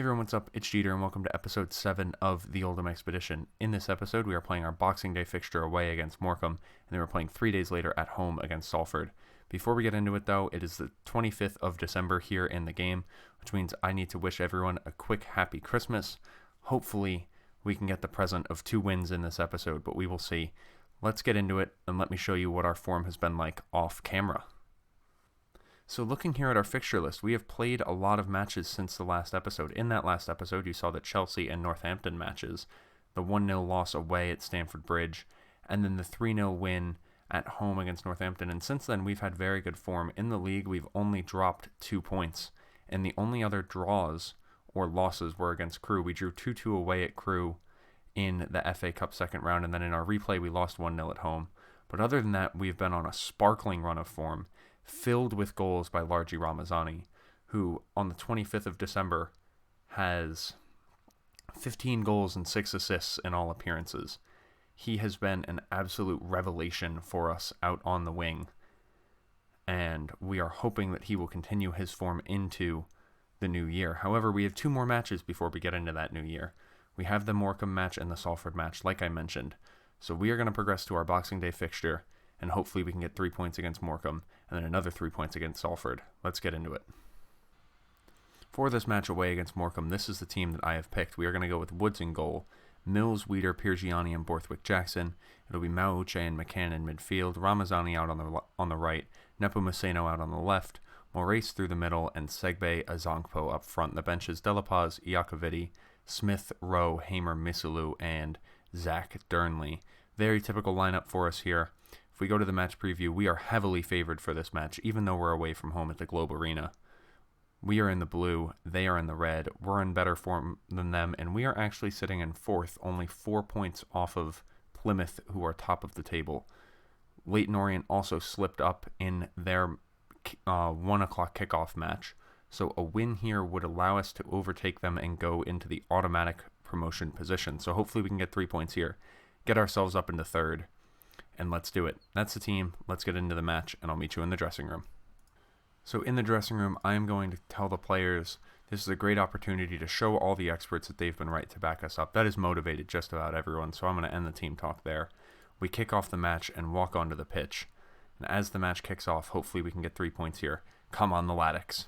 Hey everyone, what's up? It's Jeter and welcome to episode 7 of the Oldham Expedition. In this episode, we are playing our Boxing Day fixture away against Morecambe, and then we're playing 3 days later at home against Salford. Before we get into it though, it is the 25th of December here in the game, which means I need to wish everyone a quick happy Christmas. Hopefully, we can get the present of 2 wins in this episode, but we will see. Let's get into it, and let me show you what our form has been like off camera. So looking here at our fixture list, we have played a lot of matches since the last episode. In that last episode, you saw the Chelsea and Northampton matches, the 1-0 loss away at Stamford Bridge, and then the 3-0 win at home against Northampton. And since then, we've had very good form. In the league, we've only dropped 2 points, and the only other draws or losses were against Crewe. We drew 2-2 away at Crewe in the FA Cup second round, and then in our replay, we lost 1-0 at home. But other than that, we've been on a sparkling run of form, filled with goals by Largi Ramazani, who on the 25th of December has 15 goals and 6 assists in all appearances. He has been an absolute revelation for us out on the wing, and we are hoping that he will continue his form into the new year. However, we have 2 more matches before we get into that new year. We have the Morecambe match and the Salford match, like I mentioned. So we are going to progress to our Boxing Day fixture, and hopefully we can get 3 points against Morecambe, and then another 3 points against Salford. Let's get into it. For this match away against Morecambe, this is the team that I have picked. We are going to go with Woods in goal, Mills, Weeder, Piergiani, and Borthwick Jackson. It'll be Mauche and McCann in midfield, Ramazani out on the right, Nepomuceno out on the left, Moraes through the middle, and Segbe Azonkpo up front. The bench is Delapaz, Iakovidi, Smith, Rowe, Hamer, Misilu, and Zach Durnley. Very typical lineup for us here. If we go to the match preview, we are heavily favored for this match, even though we're away from home at the Globe Arena. We are in the blue, they are in the red, we're in better form than them, and we are actually sitting in 4th, only 4 points off of Plymouth, who are top of the table. Leyton Orient also slipped up in their 1 o'clock kickoff match, so a win here would allow us to overtake them and go into the automatic promotion position. So hopefully we can get 3 points here, get ourselves up into 3rd, and let's do it. That's the team. Let's get into the match, and I'll meet you in the dressing room. So in the dressing room, I am going to tell the players this is a great opportunity to show all the experts that they've been right to back us up. That has motivated just about everyone, so I'm going to end the team talk there. We kick off the match and walk onto the pitch. And as the match kicks off, hopefully we can get 3 points here. Come on, the Laddicks.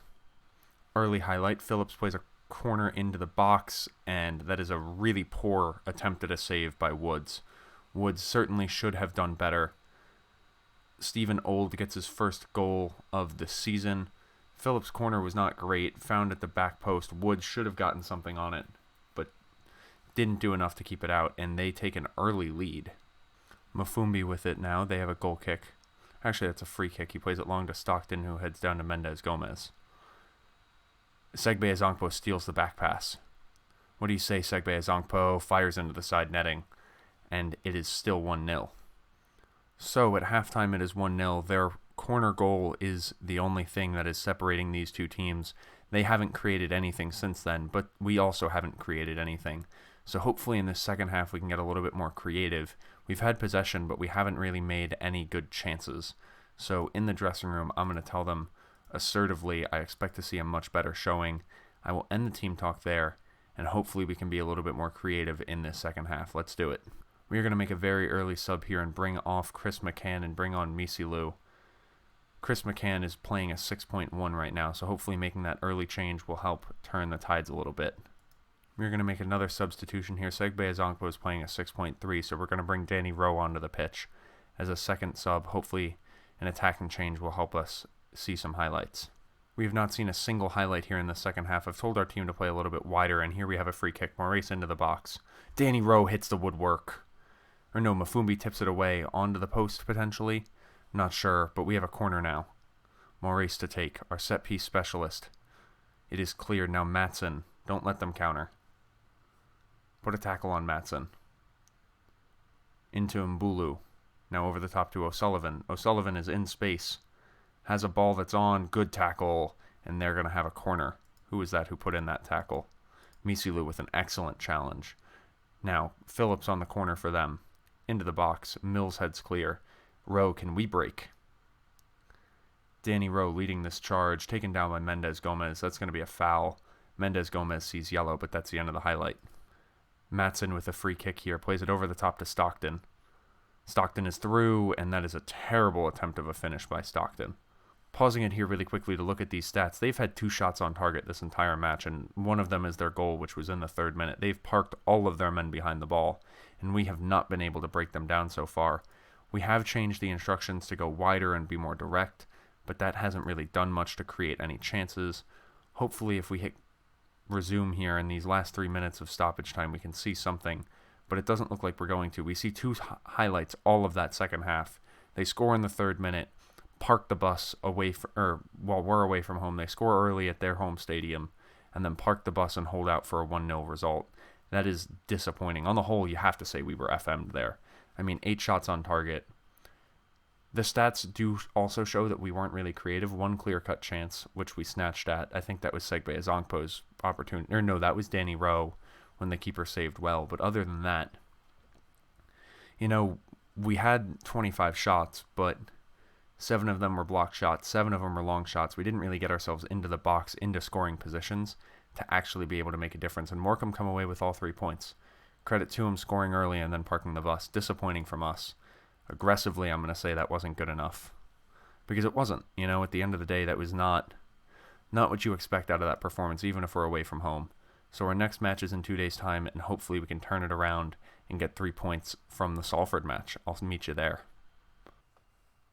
Early highlight, Phillips plays a corner into the box, and that is a really poor attempt at a save by Woods. Woods certainly should have done better. Stephen Old gets his first goal of the season. Phillips' corner was not great, found at the back post. Woods should have gotten something on it, but didn't do enough to keep it out, and they take an early lead. Mafumbi with it now. They have a goal kick. Actually, that's a free kick. He plays it long to Stockton, who heads down to Mendez Gomez. Segbe Azonkpo steals the back pass. What do you say, Segbe Azonkpo? Fires into the side netting, and it is still 1-0. So at halftime it is 1-0. Their corner goal is the only thing that is separating these two teams. They haven't created anything since then, but we also haven't created anything. So hopefully in the second half we can get a little bit more creative. We've had possession, but we haven't really made any good chances. So in the dressing room, I'm going to tell them assertively I expect to see a much better showing. I will end the team talk there, and hopefully we can be a little bit more creative in this second half. Let's do it. We are going to make a very early sub here and bring off Chris McCann and bring on Misilu. Chris McCann is playing a 6.1 right now, so hopefully making that early change will help turn the tides a little bit. We're going to make another substitution here. Segbe Azonkpo is playing a 6.3, so we're going to bring Danny Rowe onto the pitch as a second sub. Hopefully an attacking change will help us see some highlights. We have not seen a single highlight here in the second half. I've told our team to play a little bit wider, and here we have a free kick. Moraes into the box. Danny Rowe hits the woodwork. Or no, Mafumbi tips it away onto the post potentially. Not sure, but we have a corner now. Moraes to take, our set-piece specialist. It is cleared now. Matson, don't let them counter. Put a tackle on Matson. Into Mbulu. Now over the top to O'Sullivan. O'Sullivan is in space. Has a ball that's on. Good tackle. And they're going to have a corner. Who is that who put in that tackle? Misilu with an excellent challenge. Now, Phillips on the corner for them. Into the box. Mills heads clear. Rowe, can we break? Danny Rowe leading this charge. Taken down by Mendez Gomez. That's going to be a foul. Mendez Gomez sees yellow, but that's the end of the highlight. Matson with a free kick here plays it over the top to Stockton. Stockton is through, and that is a terrible attempt of a finish by Stockton. Pausing it here really quickly to look at these stats, they've had 2 shots on target this entire match, and one of them is their goal, which was in the 3rd minute. They've parked all of their men behind the ball, and we have not been able to break them down so far. We have changed the instructions to go wider and be more direct, but that hasn't really done much to create any chances. Hopefully, if we hit resume here in these last 3 minutes of stoppage time, we can see something, but it doesn't look like we're going to. We see 2 highlights all of that second half. They score in the 3rd minute, park the bus away while we're away from home. They score early at their home stadium, and then park the bus and hold out for a 1-0 result. That is disappointing. On the whole, you have to say we were FM'd there. I mean, 8 shots on target. The stats do also show that we weren't really creative. 1 clear-cut chance, which we snatched at. I think that was Segbe Azongpo's opportunity. Or no, that was Danny Rowe when the keeper saved well. But other than that, you know, we had 25 shots, but 7 of them were block shots. 7 of them were long shots. We didn't really get ourselves into the box, into scoring positions to actually be able to make a difference. And Morecambe come away with all 3 points. Credit to him scoring early and then parking the bus. Disappointing from us. Aggressively, I'm going to say that wasn't good enough. Because it wasn't. You know, at the end of the day, that was not what you expect out of that performance, even if we're away from home. So our next match is in 2 days' time, and hopefully we can turn it around and get 3 points from the Salford match. I'll meet you there.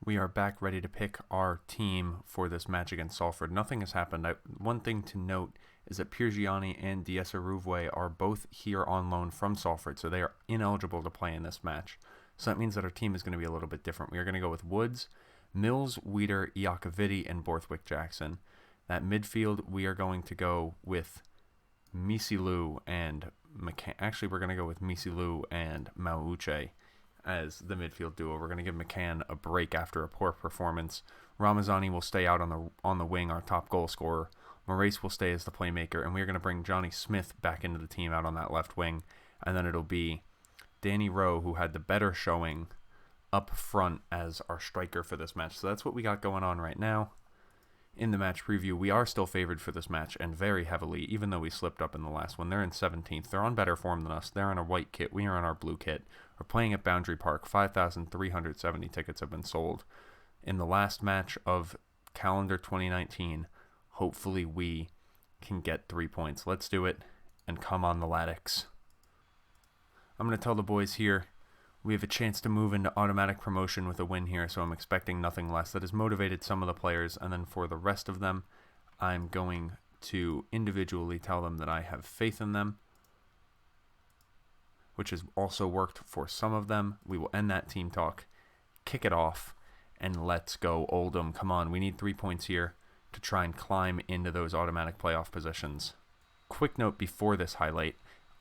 We are back ready to pick our team for this match against Salford. Nothing has happened. One thing to note is that Piergiani and Diesaruvwe are both here on loan from Salford, so they are ineligible to play in this match. So that means that our team is going to be a little bit different. We are going to go with Woods, Mills, Weeder, Iakovidi, and Borthwick Jackson. That midfield, we are going to go with Misilu and McCann. Actually, we're going to go with Misilu and Mauche as the midfield duo. We're going to give McCann a break after a poor performance. Ramazani will stay out on the wing, our top goal scorer. Maurice will stay as the playmaker, and we're going to bring Johnny Smith back into the team out on that left wing, and then it'll be Danny Rowe, who had the better showing up front as our striker for this match. So that's what we got going on right now. In the match preview, we are still favored for this match, and very heavily, even though we slipped up in the last one. They're in 17th. They're on better form than us. They're in a white kit. We are on our blue kit. We're playing at Boundary Park. 5,370 tickets have been sold. In the last match of calendar 2019, hopefully we can get 3 points. Let's do it, and come on the Laddicks. I'm going to tell the boys here, we have a chance to move into automatic promotion with a win here, so I'm expecting nothing less. That has motivated some of the players, and then for the rest of them, I'm going to individually tell them that I have faith in them, which has also worked for some of them. We will end that team talk, kick it off, and let's go Oldham. Come on, we need 3 points here to try and climb into those automatic playoff positions. Quick note before this highlight,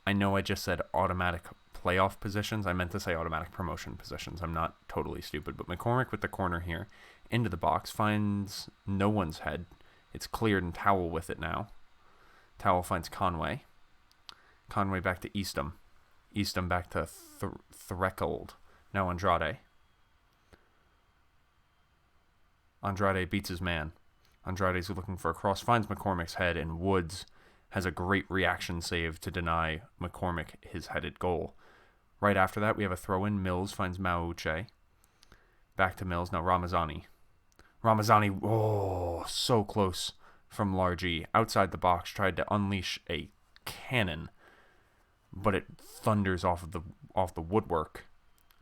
I know I just said automatic playoff positions. I meant to say automatic promotion positions. I'm not totally stupid, but McCormick with the corner here into the box finds no one's head. It's cleared, and Towell with it now. Towell finds Conway. Conway back to Eastham. Eastham back to Threkold. Now Andrade. Andrade beats his man. Andrade's looking for a cross, finds McCormick's head, and Woods has a great reaction save to deny McCormick his headed goal. Right after that, we have a throw-in. Mills finds Mauche. Back to Mills. Now Ramazani. Ramazani, oh, so close from Largy. Outside the box, tried to unleash a cannon, but it thunders off the woodwork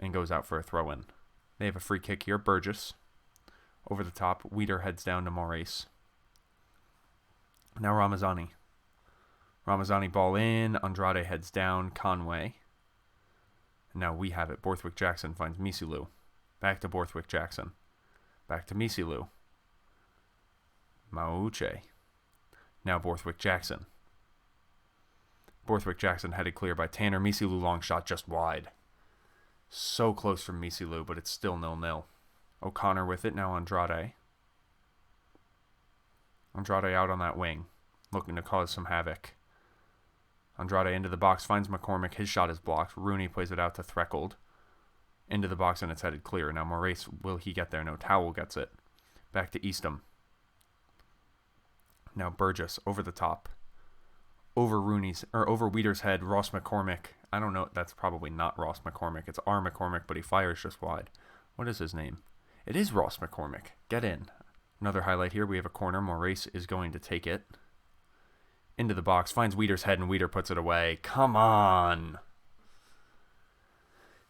and goes out for a throw-in. They have a free kick here. Burgess. Over the top. Weeder heads down to Maurice. Now Ramazani. Ramazani ball in. Andrade heads down. Conway. And now we have it. Borthwick Jackson finds Misilu. Back to Borthwick Jackson. Back to Misilu. Mauche. Now Borthwick Jackson. Borthwick Jackson headed clear by Tanner. Misilu long shot just wide. So close from Misilu, but it's still 0-0. O'Connor with it. Now Andrade. Andrade out on that wing, looking to cause some havoc. Andrade into the box, finds McCormick. His shot is blocked. Rooney plays it out to Threkold. Into the box, and it's headed clear. Now Maurice, will he get there? No, Towell gets it. Back to Eastham. Now Burgess over the top. over Weider's head, Ross McCormick. I don't know. That's probably not Ross McCormick. It's R. McCormick, but he fires just wide. What is his name? It is Ross McCormick. Get in. Another highlight here. We have a corner. Maurice is going to take it into the box. Finds Weider's head, and Weider puts it away. Come on.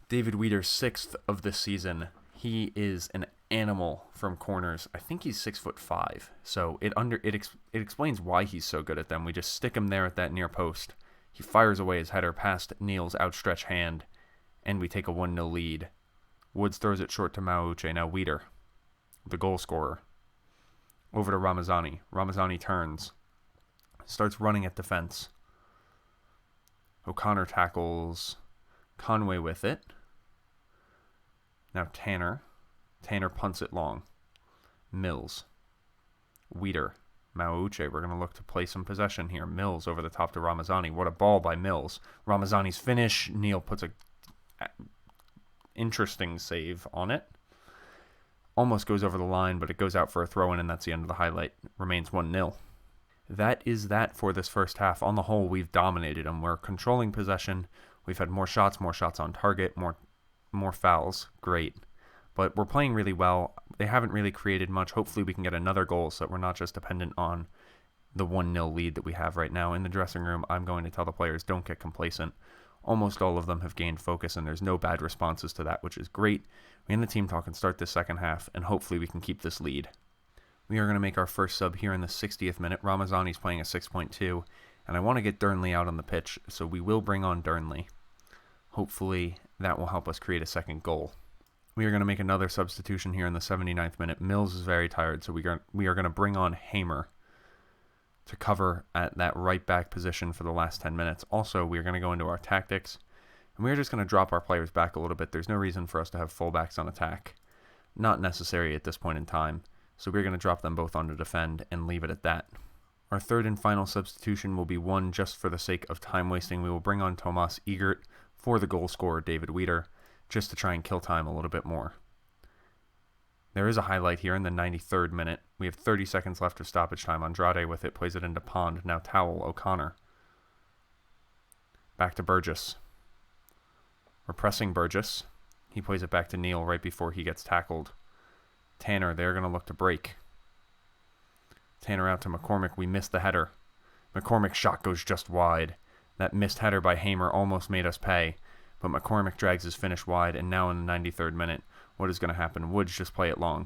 David Weider, 6th of the season. He is an animal from corners. I think he's 6'5", so it explains why he's so good at them. We just stick him there at that near post. He fires away his header past Neal's outstretched hand, and we take a 1-0 lead. Woods throws it short to Mauche. Now Weider, the goal scorer, over to Ramazani. Ramazani turns, starts running at defense. O'Connor tackles Conway with it. Now Tanner. Tanner punts it long. Mills. Weider. Mauche. We're going to look to play some possession here. Mills over the top to Ramazani. What a ball by Mills. Ramazani's finish. Neal puts a interesting save on it. Almost goes over the line, but it goes out for a throw-in, and that's the end of the highlight. Remains 1-0. That is that for this first half. On the whole, we've dominated them. We're controlling possession. We've had more shots on target, more fouls. Great. But we're playing really well. They haven't really created much. Hopefully we can get another goal so that we're not just dependent on the 1-0 lead that we have right now. In the dressing room, I'm going to tell the players, don't get complacent. Almost all of them have gained focus, and there's no bad responses to that, which is great. We and the team talk and start this second half, and hopefully we can keep this lead. We are going to make our first sub here in the 60th minute. Ramazani's playing a 6.2, and I want to get Durnley out on the pitch, so we will bring on Durnley. Hopefully that will help us create a second goal. We are going to make another substitution here in the 79th minute. Mills is very tired, so we are going to bring on Hamer to cover at that right back position for the last 10 minutes. Also, we are going to go into our tactics, and we are just going to drop our players back a little bit. There's no reason for us to have fullbacks on attack. Not necessary at this point in time. So we're going to drop them both on to defend and leave it at that. Our third and final substitution will be one just for the sake of time wasting. We will bring on Tomas Egert for the goal scorer, David Weider, just to try and kill time a little bit more. There is a highlight here in the 93rd minute. We have 30 seconds left of stoppage time. Andrade with it, plays it into Pond. Now Towell, O'Connor. Back to Burgess. We're pressing Burgess. He plays it back to Neal right before he gets tackled. Tanner, they're going to look to break. Tanner out to McCormick. We missed the header. McCormick's shot goes just wide. That missed header by Hamer almost made us pay. But McCormick drags his finish wide, and now in the 93rd minute, what is going to happen? Woods just play it long.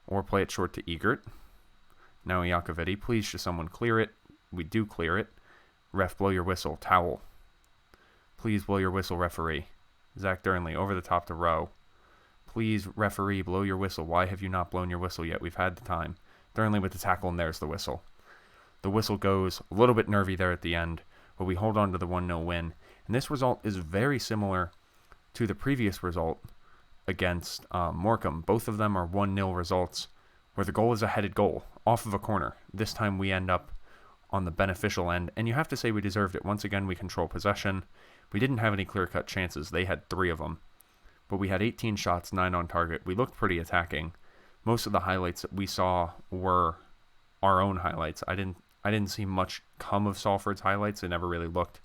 Or play it short to Egert. Now Iacovetti, please should someone clear it. We do clear it. Ref, blow your whistle. Towel. Please blow your whistle, referee. Zach Durnley, over the top to Rowe. Please, referee, blow your whistle. Why have you not blown your whistle yet? We've had the time. Durnley with the tackle, and there's the whistle. The whistle goes a little bit nervy there at the end, but we hold on to the 1-0 win. And this result is very similar to the previous result against Morecambe. Both of them are 1-0 results where the goal is a headed goal off of a corner. This time we end up on the beneficial end, and you have to say we deserved it. Once again, we control possession. We didn't have any clear-cut chances. They had 3 of them. But we had 18 shots, 9 on target. We looked pretty attacking. Most of the highlights that we saw were our own highlights. I didn't see much come of Salford's highlights. They never really looked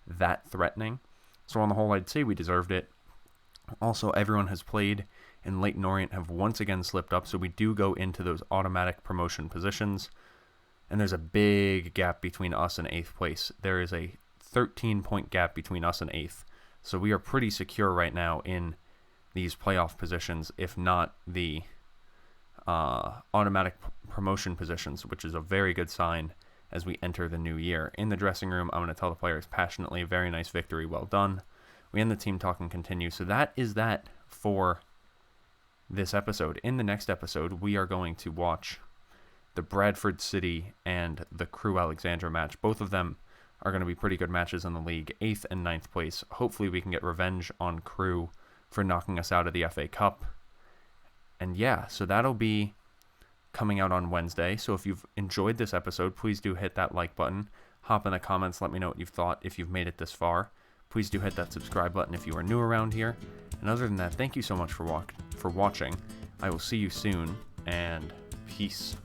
that threatening. So on the whole, I'd say we deserved it. Also, everyone has played, and Leyton Orient have once again slipped up, so we do go into those automatic promotion positions. And there's a big gap between us and 8th place. There is a 13-point gap between us and 8th. So we are pretty secure right now in these playoff positions, if not the automatic promotion positions, which is a very good sign as we enter the new year. In the dressing room, I'm going to tell the players passionately, very nice victory, well done. We end the team talk and continue. So that is that for this episode. In the next episode, we are going to watch the Bradford City and the Crewe Alexandra match. Both of them are going to be pretty good matches in the league, 8th and 9th place. Hopefully we can get revenge on Crewe for knocking us out of the FA Cup. And yeah, so that'll be coming out on Wednesday. So if you've enjoyed this episode, please do hit that like button. Hop in the comments, let me know what you've thought if you've made it this far. Please do hit that subscribe button if you are new around here. And other than that, thank you so much for watching. I will see you soon, and peace.